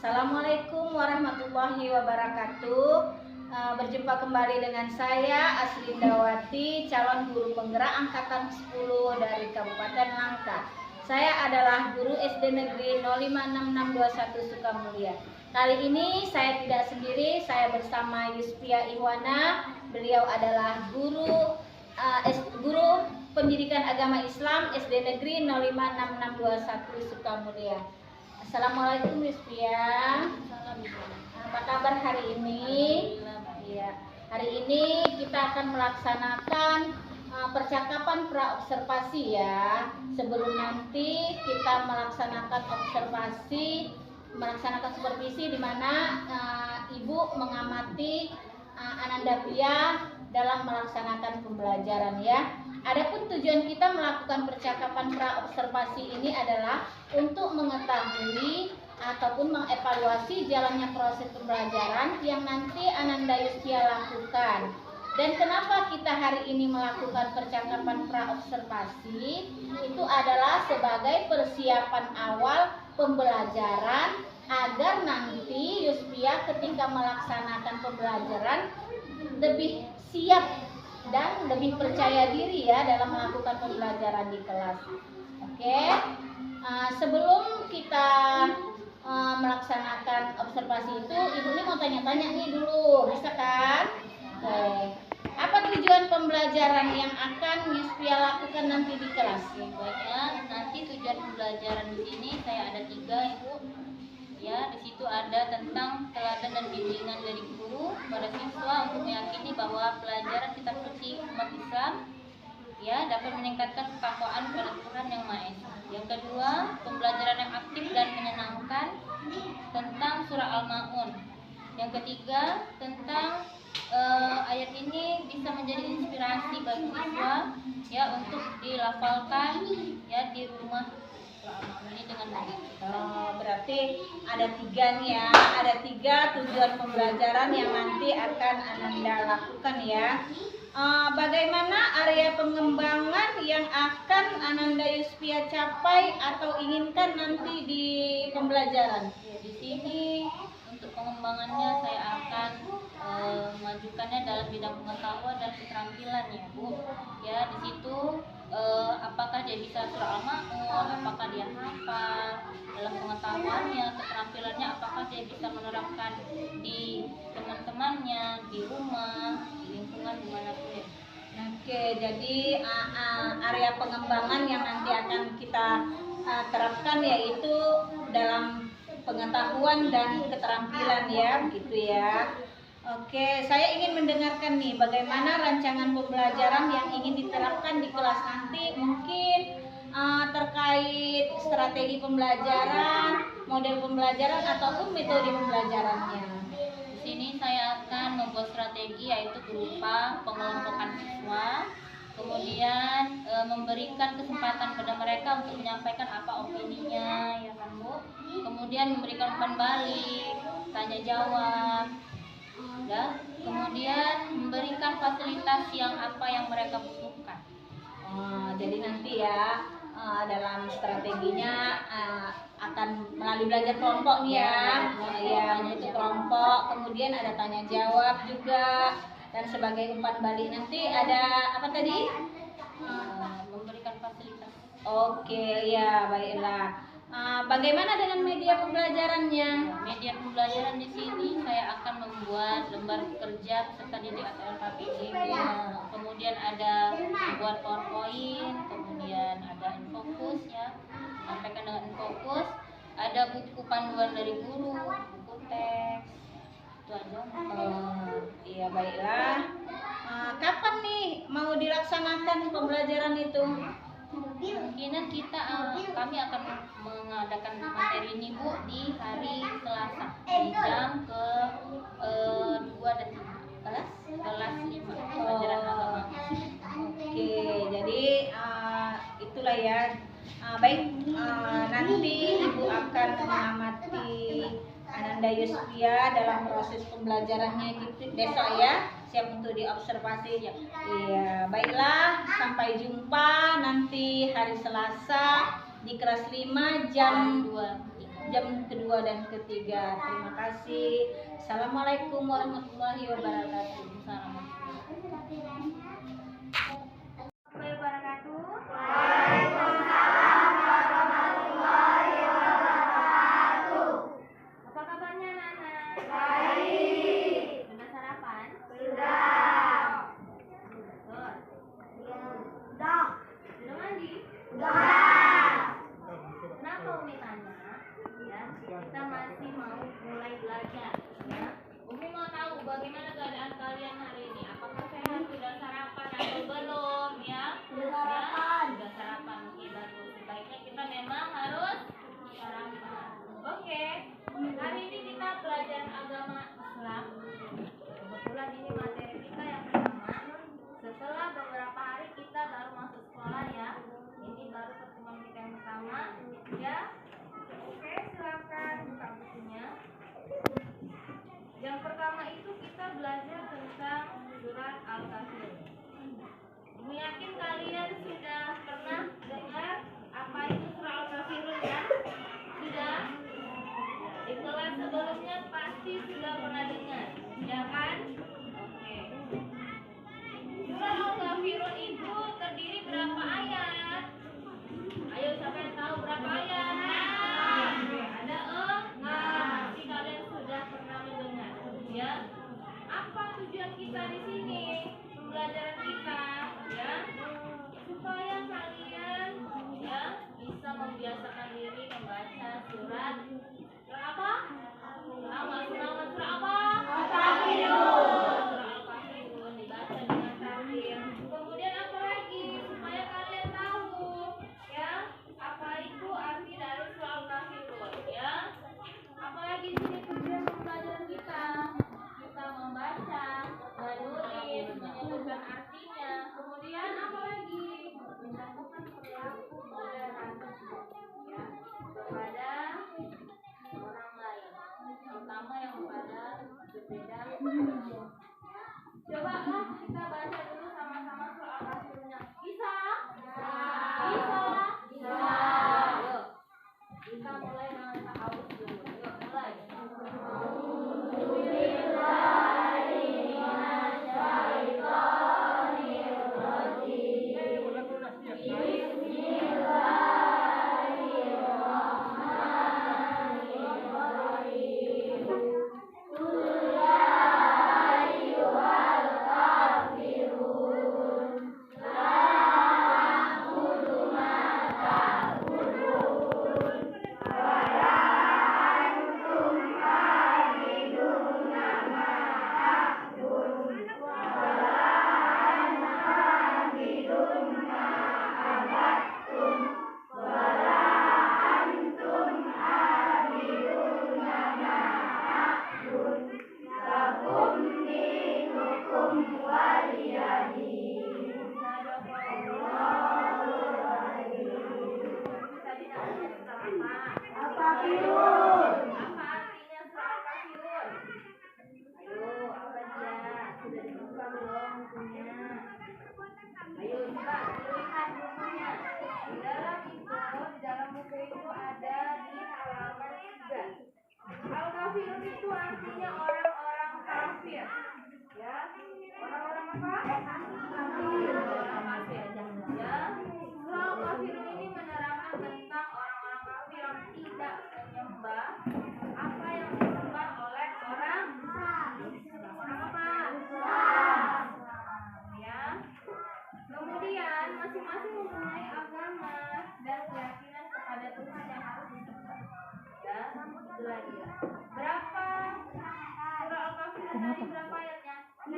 Assalamualaikum warahmatullahi wabarakatuh. Berjumpa kembali dengan saya Aslindawati, calon guru penggerak angkatan 10 dari Kabupaten Langkat. Saya adalah guru SD Negeri 056621 Sukamulya. Kali ini saya tidak sendiri, saya bersama Yuspia Ihwana. Beliau adalah guru pendidikan agama Islam SD Negeri 056621 Sukamulya. Assalamualaikum Yuspia. Apa kabar hari ini? Ya, hari ini kita akan melaksanakan percakapan praobservasi ya. Sebelum nanti kita melaksanakan melaksanakan supervisi di mana Ibu mengamati Ananda Pia dalam melaksanakan pembelajaran ya. Adapun tujuan kita melakukan percakapan praobservasi ini adalah untuk mengetahui ataupun mengevaluasi jalannya proses pembelajaran yang nanti Ananda Yuspia lakukan. Dan kenapa kita hari ini melakukan percakapan praobservasi? Itu adalah sebagai persiapan awal pembelajaran agar nanti Yuspia ketika melaksanakan pembelajaran lebih siap dan lebih percaya diri ya dalam melakukan pembelajaran di kelas. Oke. Sebelum kita melaksanakan observasi itu, Ibu ini mau tanya-tanya nih dulu, bisa kan? Oke. Apa tujuan pembelajaran yang akan Yuspia lakukan nanti di kelas? Banyak. Nanti tujuan pembelajaran di sini saya ada 3, Ibu. Ya, di situ ada tentang teladan dan bimbingan dari guru pada siswa untuk meyakini bahwa pelajaran kitab suci umat Islam ya dapat meningkatkan ketakwaan pada Tuhan Yang Maha Esa. Yang kedua, pembelajaran yang aktif dan menyenangkan tentang surah Al-Maun. Yang ketiga, tentang ayat ini bisa menjadi inspirasi bagi siswa ya untuk dilafalkan ya di rumah ini dengan baik. Berarti ada 3 nih ya, ada 3 tujuan pembelajaran yang nanti akan Ananda lakukan ya. Bagaimana area pengembangan yang akan Ananda Yuspia capai atau inginkan nanti di pembelajaran? Ya, di sini untuk pengembangannya saya akan memajukannya dalam bidang pengetahuan dan keterampilan ya Bu. Ya, di situ apakah dia bisa surah Al-Maun, apakah dia hafal dalam pengetahuannya, keterampilannya, apakah dia bisa menerapkan di teman-temannya, di rumah, di lingkungan dimanapun ya. Oke, jadi area pengembangan yang nanti akan kita terapkan yaitu dalam pengetahuan dan keterampilan ya, begitu ya. Oke, saya ingin mendengarkan nih bagaimana rancangan pembelajaran yang ingin diterapkan di kelas nanti, mungkin terkait strategi pembelajaran, model pembelajaran ataupun metode pembelajarannya. Di sini saya akan membuat strategi yaitu berupa pengelompokan siswa, kemudian memberikan kesempatan pada mereka untuk menyampaikan apa opininya ya kan Bu. Kemudian memberikan umpan balik, tanya jawab. Dan kemudian memberikan fasilitas yang mereka butuhkan. Jadi nanti ya dalam strateginya akan melalui belajar kelompok nih ya, untuk kelompok, kemudian ada tanya jawab juga, dan sebagai umpan balik nanti ada apa tadi? Memberikan fasilitas. Oke ya, baiklah. Bagaimana dengan media pembelajarannya? Media pembelajaran di sini saya akan membuat lembar kerja peserta didik atau LKPD. Kemudian ada membuat PowerPoint, kemudian ada Infokus ya, sampaikan dengan Infokus. Ada buku panduan dari guru, buku teks. Itu aja. Iya baiklah. Kapan nih mau dilaksanakan pembelajaran itu? Kemungkinan kami akan mengadakan materi ini Bu di hari Selasa di jam ke 2 dan 3 kelas 5 pelajaran agama. Oke, jadi itulah ya. Baik, nanti Ibu akan mengamati Ananda Yuspia dalam proses pembelajarannya gitu besok ya, siap untuk diobservasi. Iya, baiklah, sampai jumpa nanti hari Selasa di kelas 5 jam 2 jam kedua dan ketiga. Terima kasih. Assalamualaikum warahmatullahi wabarakatuh. Apa kabarnya anak-anak? Baik. Sudah sarapan? Sudah. Sudah. Sudah mandi? Sudah. Kenapa Umi tanya? Ya, kita masih mau mulai belajar. Ya. Umi mau tahu bagaimana keadaan kalian hari ini. Apakah sehat? Sudah sarapan atau belum? Ya. Sarapan. Sudah sarapan. Oke, bagus. Sebaiknya kita memang harus sarapan. Oke. Hari ini kita belajar agama Islam. Kebetulan ini materi kita yang pertama. Setelah beberapa hari kita baru masuk sekolah ya. Ini baru pertemuan kita yang pertama. Ya. Oke, silakan buka bukunya. Yang pertama itu kita belajar tentang surat Al-Kafirun. Aku yakin kalian sudah pernah dengar apa itu surah Al-Kafirun ya? Sudah? Di kelas sebelumnya pasti sudah pernah dengar, ya kan? Oke. Surah Al-Kafirun itu terdiri berapa ayat? Ayo siapa yang tahu berapa ayat? Oke, ada 6. Pasti kalian sudah pernah mendengar, ya? Apa tujuan kita di sini? Pembelajaran kita, ya? Supaya kalian, ya, bisa membiasakan diri membaca surat apa? Nama surah apa? Al-Kafirun. Surah Al-Kafirun dibaca dengan tartil. Kemudian apa lagi? Supaya kalian tahu, ya, apa itu arti dari surah Al-Kafirun, ya. Apalagi di sini tujuan pembelajaran kita. Kita membaca, menulis, menyebutkan artinya. Kemudian apa lagi? Mencontohkan perilaku toleransi, ya, kepada orang lain, terutama yang pada berbeda agama. Ya. Cobalah kita baca dulu sama-sama surah Al-Kafirunnya. Bisa? Bisa? Bisa. Ayo. Kita mulai dengan ta'awudz dulu. Yuk, mulai. Al-Kafirun itu artinya orang-orang kafir. Ya. Orang-orang apa? Orang kafir. Ya. Surah Al-Kafirun ini menerangkan tentang orang-orang kafir yang tidak menyembah apa yang disembah oleh orang apa? Ya. Kemudian masing-masing mempunyai agama dan keyakinan kepada Tuhan yang harus disembah. Ya, itu lagi ya. Berapa surah Al-Kafirun tadi berapa ayatnya? 6.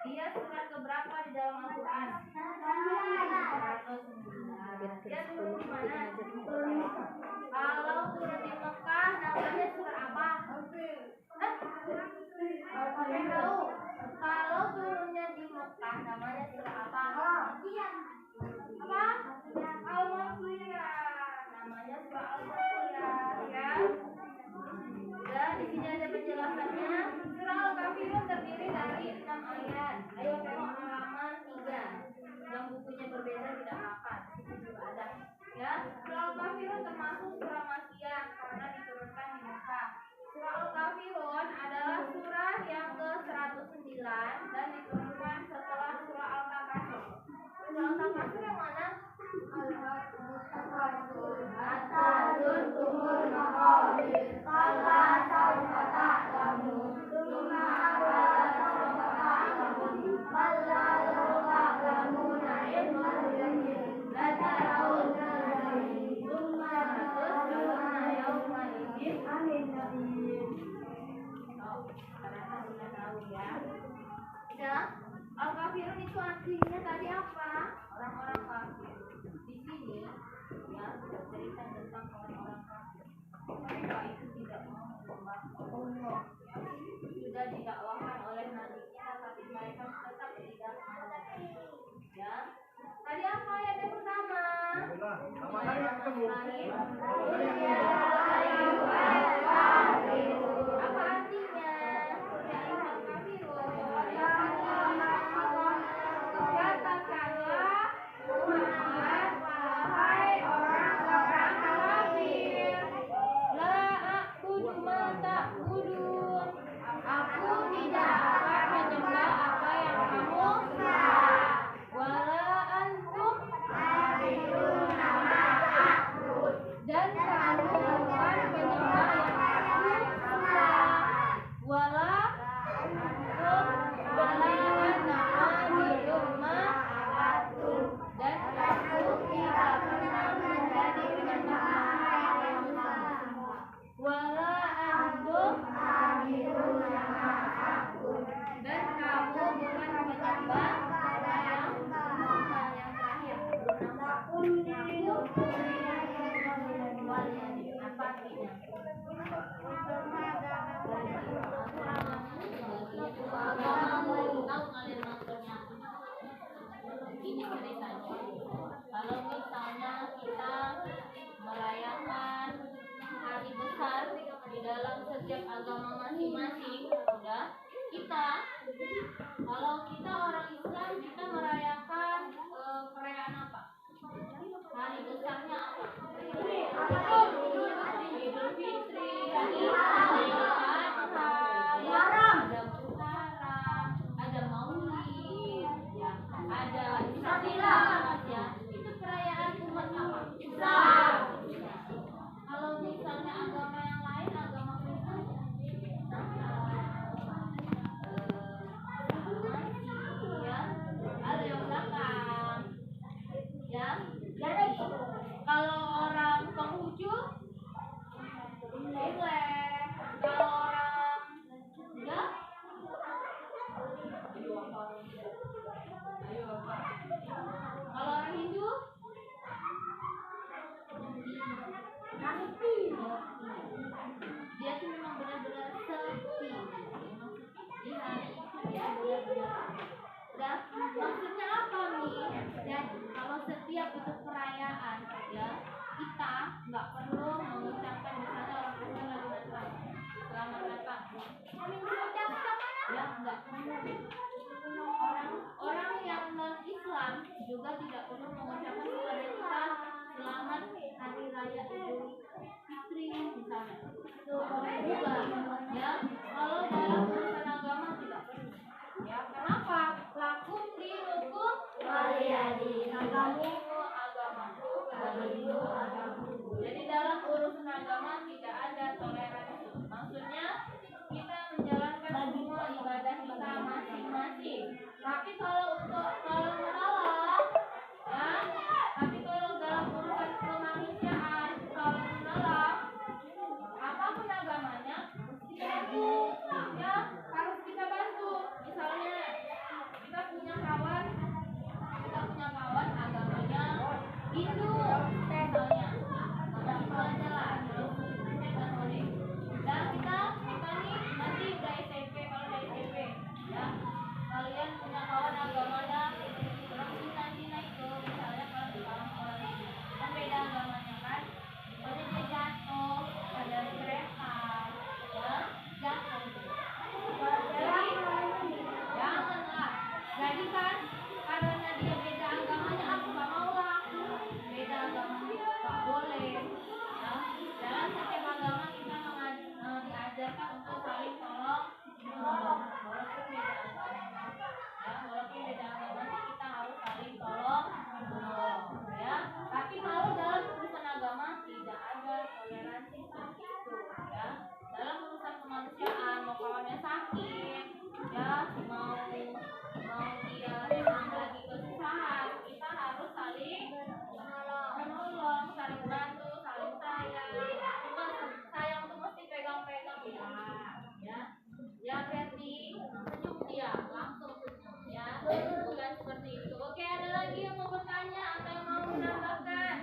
Dia surat keberapa di dalam Al-Quran? 109. Dia turun di mana? Kalau turun di Mekah namanya surah apa? Kalau turunnya di Mekah namanya surah apa? Apa? Al-Maqiyah. Namanya surah Al-Maqiyah, ya. Dan di sini ada penjelasannya. Surah Al-Kafirun terdiri dari 6 ayat. Ayo tengok halaman 3. Yang bukunya berbeda tidak apa-apa. Di situ juga ada. Ya, surah Al-Kafirun Kalau kita orang Islam, kita merayakan perayaan apa? Hari besarnya apa? Idul Fitri, Idul Adha, ada Muharram, ada Maulid, ya, ada Islam, ya. Itu perayaan umat apa? Islam. Kalau misalnya agama yang lain, agama Kristen, ya, ada yang belakang, ya. Kalau orang Konghucu, Imlek. Kalau orang Buddha, kalau orang Hindu, dia tuh memang benar-benar sepi. Memang sepi di hari itu dia benar-benar. Dan maksudnya apa nih? Jadi kalau setiap itu perayaan, ya kita nggak perlu mengucapkan misalnya orang Kristen lagi datang, selamat datang. Ya nggak perlu. Orang yang non Islam juga tidak perlu mengucapkan kepada kita selamat hari raya Idul Fitri misalnya. Juga, ya kalau dalam urusan agama tidak perlu. Ya kenapa? Lakum dinukum waliyadin. Agamamu agamaku, agamamu agamaku. Jadi dalam urusan agama tidak ada toleransi. Maksudnya kita menjalankan semua ibadah kita masing-masing. Tapi kalau menolak, ya, tapi kalau dalam urusan kemanusiaan, kalau menolak apapun agamanya, ya harus kita bantu. Misalnya kita punya kawan agamanya Hindu, misalnya kita aja lah, dan kita nih nanti udah SMP, kalau udah SMP, ya kalian punya kawan agamanya orang Cina itu, misalnya kalau di kalangan orang itu kan beda agamanya kan, soalnya dia jatuh ada kereta, ya jatuh. Jadi janganlah. Jadi kan karena dia beda agamanya, aku gak mau lah. Beda agama gak boleh. Ya. Dalam setiap agama kita diajarkan untuk saling tolong menolong. Walaupun beda agama, ya walaupun beda agama kita harus saling tolong menolong. Ya. Tapi kalau dalam urusan agama tidak ada toleransi seperti itu. Ya. Dalam urusan kemanusiaan, mau kawannya sakit, ya mau dia memang lagi kesusahan, kita harus saling menolong, saling bantu, saling sayang. Bukan sayang tuh mesti pegang-pegang, ya berarti senyum dia langsung senyum, ya bukan seperti itu. Oke, ada lagi yang mau bertanya atau yang mau menambahkan?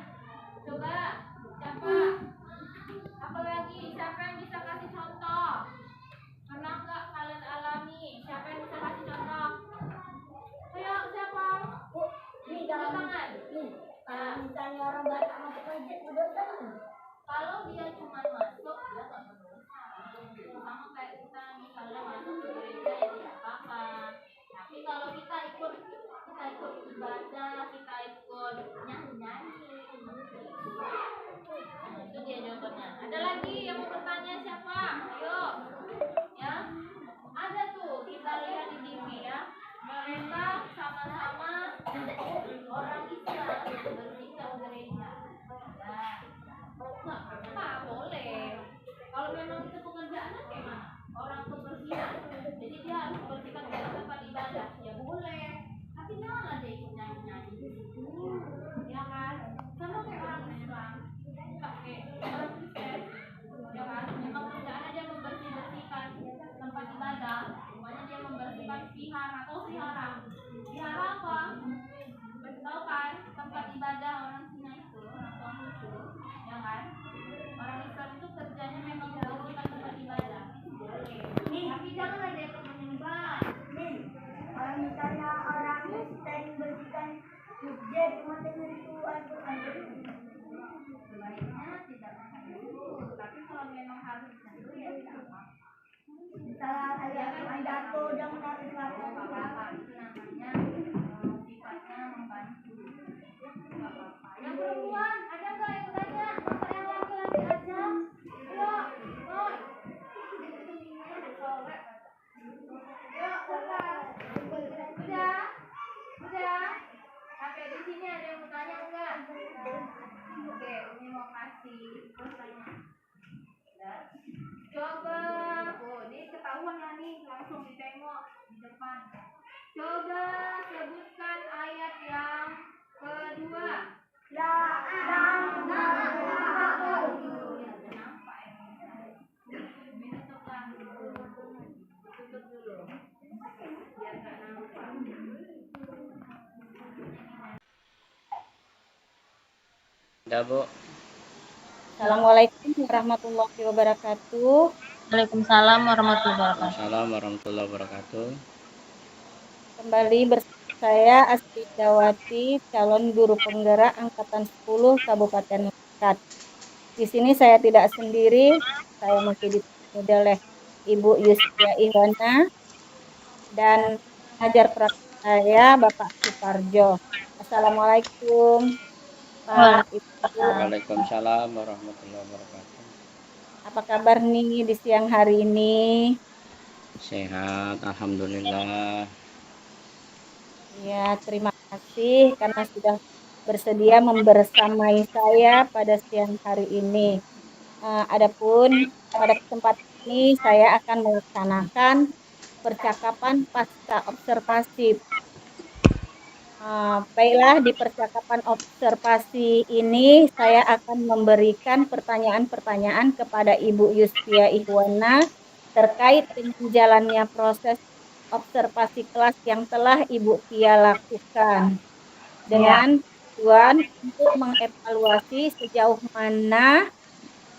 Coba siapa? Apalagi siapa yang bisa kasih contoh? Pernah nggak kalian alami? Siapa yang bisa kasih contoh? Ayo siapa? Nih dalam tangan. Kalau misalnya orang Batak masuk masjid berdosa nih. Kalau dia cuma masuk, dia nggak berdosa. Sama kayak kita misalnya masuk ke gereja ya tidak apa-apa. Tapi kalau kita ikut ibadah, kita ikut nyanyi, itu dia jawabannya. Ada lagi yang mau bertanya siapa? Ayo, ya. Ada tuh kita lihat di TV ya. Mereka sama-sama orang Islam bersihkan gereja. Ya, nggak apa boleh. Kalau memang itu pekerjaannya kayak mana? Orang kebersihan, jadi dia harus bersihkan tempat ibadah. Ya boleh. Tapi janganlah dia ikut nyanyi-nyanyi di situ. Ya kan? Sama kayak orang Islam, pakai orang Kristen. Ya kan? Memang kerjaannya dia membersihkan tempat ibadah. Rumahnya dia membersihkan vihara atau vihara. Vihara apa? Tahu kan? Tempat ibadah orang Cina itu, orang Konghucu, ya kan? Orang Islam itu kerjanya memang membersihkan tempat ibadah. Boleh. Tapi jangan ada yang menyembah. Nih, kalau misalnya orang Kristen bersihkan masjid, umat itu Al-Quran Sebaiknya tidak makan itu. Tapi kalau memang harus itu ya tidak apa. misalnya ada Al-Quran jatuh, dia menaruh di Yaudah, sebutkan ayat yang kedua. Udah, Bu. Assalamualaikum warahmatullahi wabarakatuh. Waalaikumsalam warahmatullahi wabarakatuh. Assalamualaikum warahmatullahi wabarakatuh. Kembali bersama saya Asti Dawati, calon guru penggerak angkatan 10 Kabupaten Langkat. Di sini saya tidak sendiri, saya masih ditemani oleh Ibu Yustia Ihwana dan pengajar praktik saya Bapak Suparjo. Assalamualaikum Pak Ibu. Waalaikumsalam warahmatullahi wabarakatuh. Apa kabar nih di siang hari ini? Sehat, alhamdulillah. Ya, terima kasih karena sudah bersedia membersamai saya pada siang hari ini. Adapun pada kesempatan ini saya akan melaksanakan percakapan pasca observasi. Baiklah, di percakapan observasi ini saya akan memberikan pertanyaan-pertanyaan kepada Ibu Yustia Ihwana terkait dengan jalannya proses observasi kelas yang telah Ibu Tia lakukan dengan tujuan untuk mengevaluasi sejauh mana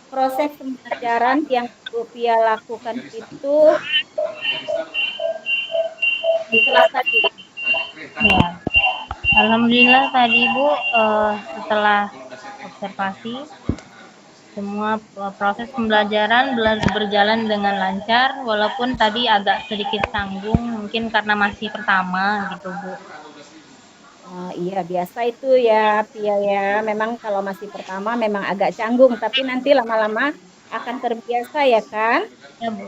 proses pembelajaran yang Ibu Tia lakukan itu di kelas tadi. Ya. Alhamdulillah tadi Bu, setelah observasi semua proses pembelajaran berjalan dengan lancar, walaupun tadi agak sedikit canggung mungkin karena masih pertama gitu Bu. Iya, biasa itu ya, Pia ya. Memang kalau masih pertama memang agak canggung, tapi nanti lama-lama akan terbiasa ya kan? Ya Bu.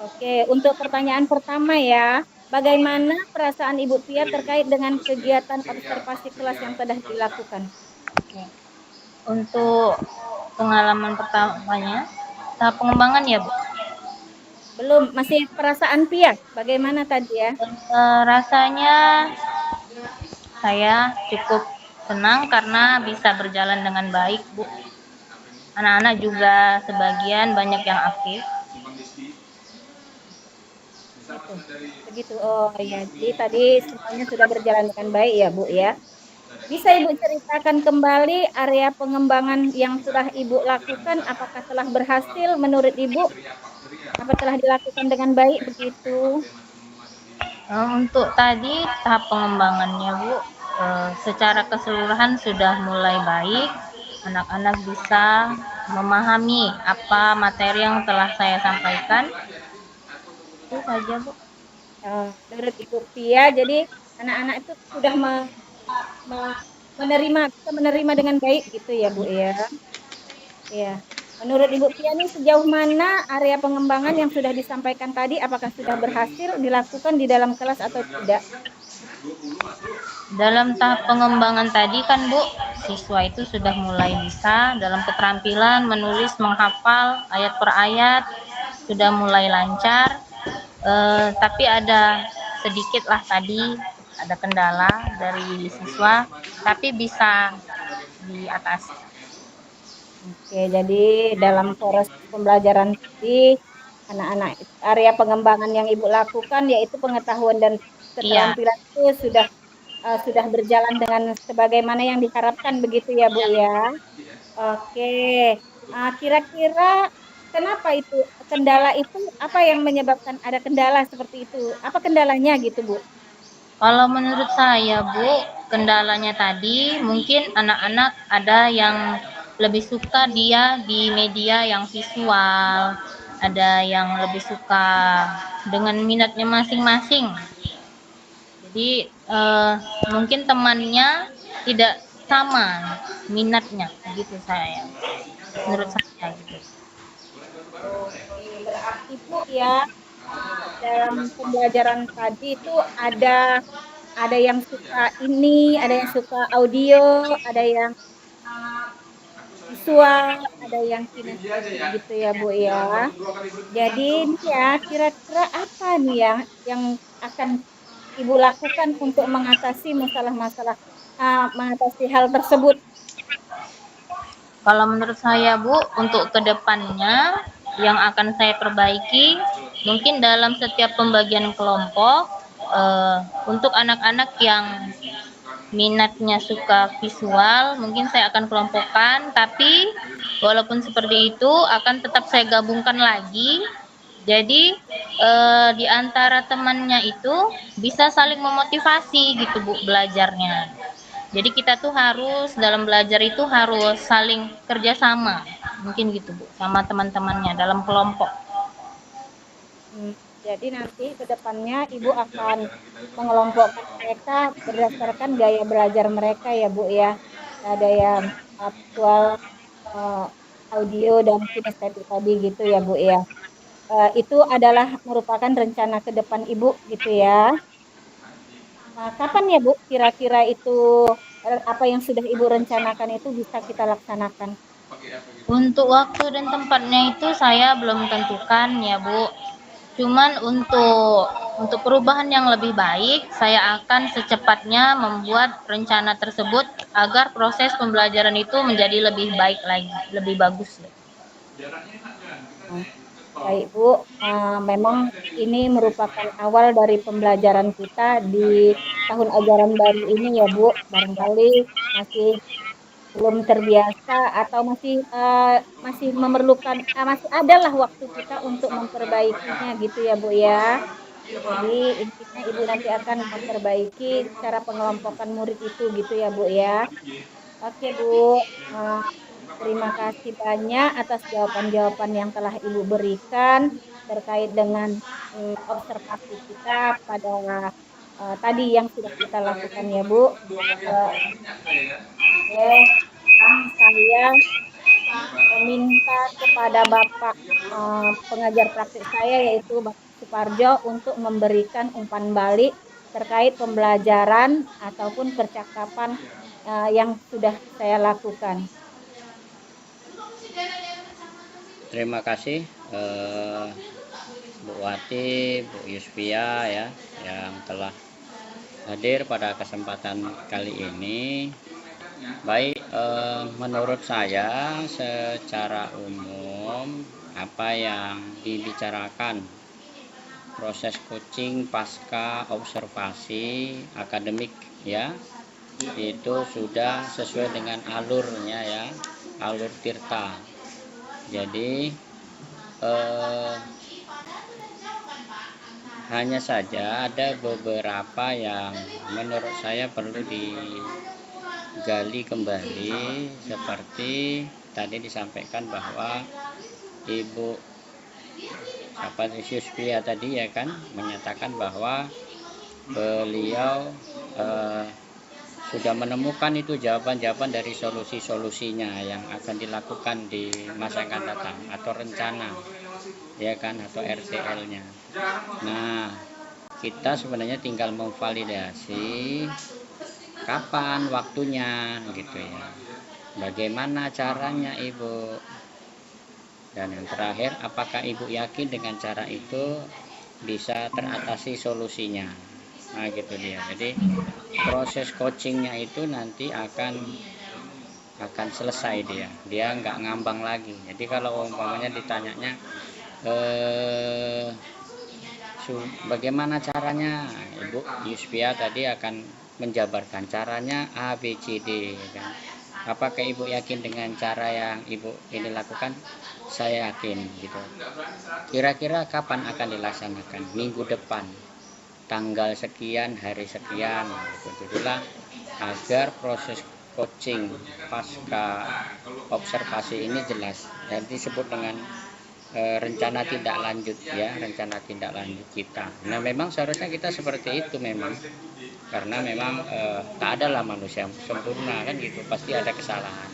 Oke, untuk pertanyaan pertama ya, bagaimana perasaan Ibu Pia terkait dengan kegiatan observasi kelas yang telah dilakukan? Oke. Untuk pengalaman pertamanya tahap pengembangan ya Bu. Belum, masih perasaan Pia. Bagaimana tadi ya? Rasanya saya cukup senang karena bisa berjalan dengan baik Bu. Anak-anak juga sebagian banyak yang aktif. Gitu. Begitu. Oh ya, jadi tadi semuanya sudah berjalan dengan baik ya, Bu ya. Bisa Ibu ceritakan kembali area pengembangan yang sudah Ibu lakukan, apakah telah berhasil menurut Ibu? Apa telah dilakukan dengan baik begitu? Untuk tadi tahap pengembangannya Bu, secara keseluruhan sudah mulai baik. Anak-anak bisa memahami apa materi yang telah saya sampaikan. Itu saja Bu. Menurut Ibu Pia, jadi anak-anak itu sudah menerima dengan baik gitu ya Bu ya. Ya. Menurut Ibu Pia ini sejauh mana area pengembangan yang sudah disampaikan tadi, apakah sudah berhasil dilakukan di dalam kelas atau tidak? Dalam tahap pengembangan tadi kan Bu, siswa itu sudah mulai bisa dalam keterampilan menulis, menghafal ayat per ayat, sudah mulai lancar. Tapi ada sedikit lah tadi ada kendala dari siswa, tapi bisa diatasi. Oke, jadi dalam proses pembelajaran tadi anak-anak area pengembangan yang Ibu lakukan yaitu pengetahuan dan keterampilan itu sudah berjalan dengan sebagaimana yang diharapkan begitu ya Bu ya. Oke, kira-kira kenapa itu kendala itu apa yang menyebabkan ada kendala seperti itu? Apa kendalanya gitu Bu? Kalau menurut saya Bu, kendalanya tadi mungkin anak-anak ada yang lebih suka dia di media yang visual, ada yang lebih suka dengan minatnya masing-masing. Jadi mungkin temannya tidak sama minatnya, gitu saya. Menurut saya gitu. Oke, berarti Bu ya dalam pembelajaran tadi itu ada yang suka ini, ada yang suka audio, ada yang visual, ada yang kinestetik gitu ya Bu ya. Jadi ini ya kira-kira apa nih ya yang akan Ibu lakukan untuk mengatasi masalah-masalah mengatasi hal tersebut? Kalau menurut saya Bu, untuk kedepannya yang akan saya perbaiki, mungkin dalam setiap pembagian kelompok, untuk anak-anak yang minatnya suka visual, mungkin saya akan kelompokkan, tapi walaupun seperti itu akan tetap saya gabungkan lagi. Jadi di antara temannya itu bisa saling memotivasi gitu Bu belajarnya. Jadi kita tuh harus dalam belajar itu harus saling kerjasama, mungkin gitu Bu, sama teman-temannya dalam kelompok. Jadi nanti ke depannya Ibu akan mengelompokkan mereka berdasarkan gaya belajar mereka ya Bu ya. Ada yang visual, eh, audio dan kinestetik tadi gitu ya Bu ya. Itu adalah merupakan rencana ke depan Ibu gitu ya. Kapan ya Bu kira-kira itu apa yang sudah Ibu rencanakan itu bisa kita laksanakan? Untuk waktu dan tempatnya itu saya belum tentukan ya Bu. Cuman untuk perubahan yang lebih baik, saya akan secepatnya membuat rencana tersebut agar proses pembelajaran itu menjadi lebih baik lagi, lebih bagus. Baik Bu, memang ini merupakan awal dari pembelajaran kita di tahun ajaran baru ini ya Bu. Barangkali masih belum terbiasa atau masih memerlukan masih adalah waktu kita untuk memperbaikinya gitu ya Bu ya. Jadi intinya Ibu nanti akan memperbaiki cara pengelompokan murid itu gitu ya Bu ya. Oke Bu, Eh, terima kasih banyak atas jawaban-jawaban yang telah Ibu berikan terkait dengan observasi kita pada tadi yang sudah kita lakukan ya Bu. Eh, Oke, saya meminta kepada Bapak pengajar praktik saya yaitu Bapak Suparjo untuk memberikan umpan balik terkait pembelajaran ataupun percakapan yang sudah saya lakukan. Terima kasih Bu Wati, Bu Yusfia ya yang telah hadir pada kesempatan kali ini. Baik, menurut saya secara umum apa yang dibicarakan proses coaching pasca observasi akademik ya itu sudah sesuai dengan alurnya ya, alur Tirta. Jadi hanya saja ada beberapa yang menurut saya perlu digali kembali, seperti tadi disampaikan bahwa Ibu Yusfia tadi ya kan menyatakan bahwa beliau sudah menemukan itu jawaban-jawaban dari solusi-solusinya yang akan dilakukan di masa yang akan datang atau rencana ya kan atau RTL-nya. Nah, kita sebenarnya tinggal memvalidasi kapan waktunya gitu ya. Bagaimana caranya Ibu? Dan yang terakhir, apakah Ibu yakin dengan cara itu bisa teratasi solusinya? Nah gitu dia. Jadi proses coachingnya itu nanti akan selesai dia nggak ngambang lagi. Jadi kalau umpamanya ditanyanya bagaimana caranya, Ibu Yusfia tadi akan menjabarkan caranya A, B, C, D kan. Apakah Ibu yakin dengan cara yang Ibu ini lakukan? Saya yakin gitu. Kira-kira kapan akan dilaksanakan? Minggu depan, tanggal sekian, hari sekian gitu. Itulah agar proses coaching pasca observasi ini jelas dan disebut dengan rencana tindak lanjut ya, rencana tindak lanjut kita. Nah memang seharusnya kita seperti itu memang, karena memang tak adalah manusia yang sempurna kan gitu, pasti ada kesalahan.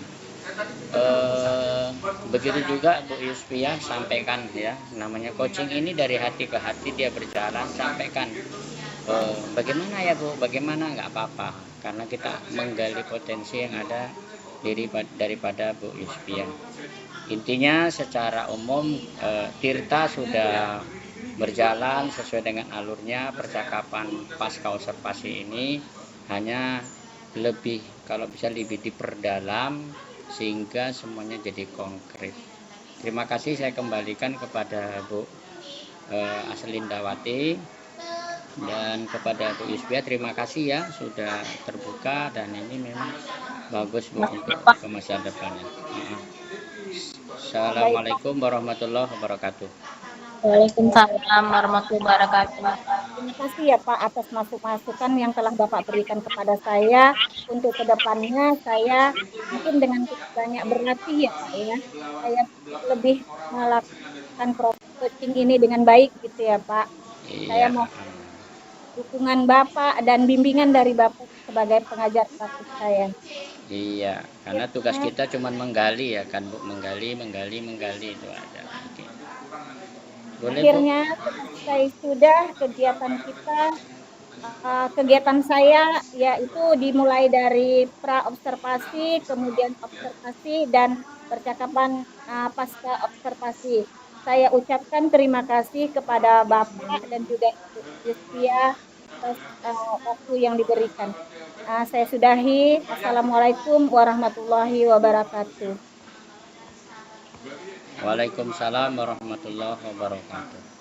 Begitu juga Bu Yusfia sampaikan ya, namanya coaching ini dari hati ke hati dia berjalan, sampaikan bagaimana ya Bu, bagaimana, nggak apa-apa karena kita menggali potensi yang ada daripada Bu Yusfia. Intinya secara umum Tirta sudah berjalan sesuai dengan alurnya. Percakapan pasca observasi ini hanya lebih, kalau bisa lebih diperdalam sehingga semuanya jadi konkret. Terima kasih, saya kembalikan kepada Bu Aslindawati dan kepada Bu Yusbia. Terima kasih ya sudah terbuka, dan ini memang bagus Bu untuk ke masa depannya. Assalamualaikum warahmatullahi wabarakatuh. Waalaikumsalam warahmatullahi wabarakatuh. Terima kasih ya Pak atas masukan yang telah Bapak berikan kepada saya. Untuk kedepannya saya mungkin dengan banyak berlatih ya Pak ya, saya lebih melakukan coaching ini dengan baik gitu ya Pak. Saya Iya. mau dukungan Bapak dan bimbingan dari Bapak sebagai pengajar praktik saya. Iya, karena tugas kita cuma menggali ya kan Bu, menggali itu ada. Oke. Boleh Bu? Akhirnya selesai sudah kegiatan kita. Kegiatan saya yaitu dimulai dari pra-observasi, kemudian observasi, dan percakapan pasca observasi. Saya ucapkan terima kasih kepada Bapak dan juga Ibu Yustia atas waktu yang diberikan. Saya sudahi. Assalamualaikum warahmatullahi wabarakatuh. Waalaikumsalam warahmatullahi wabarakatuh.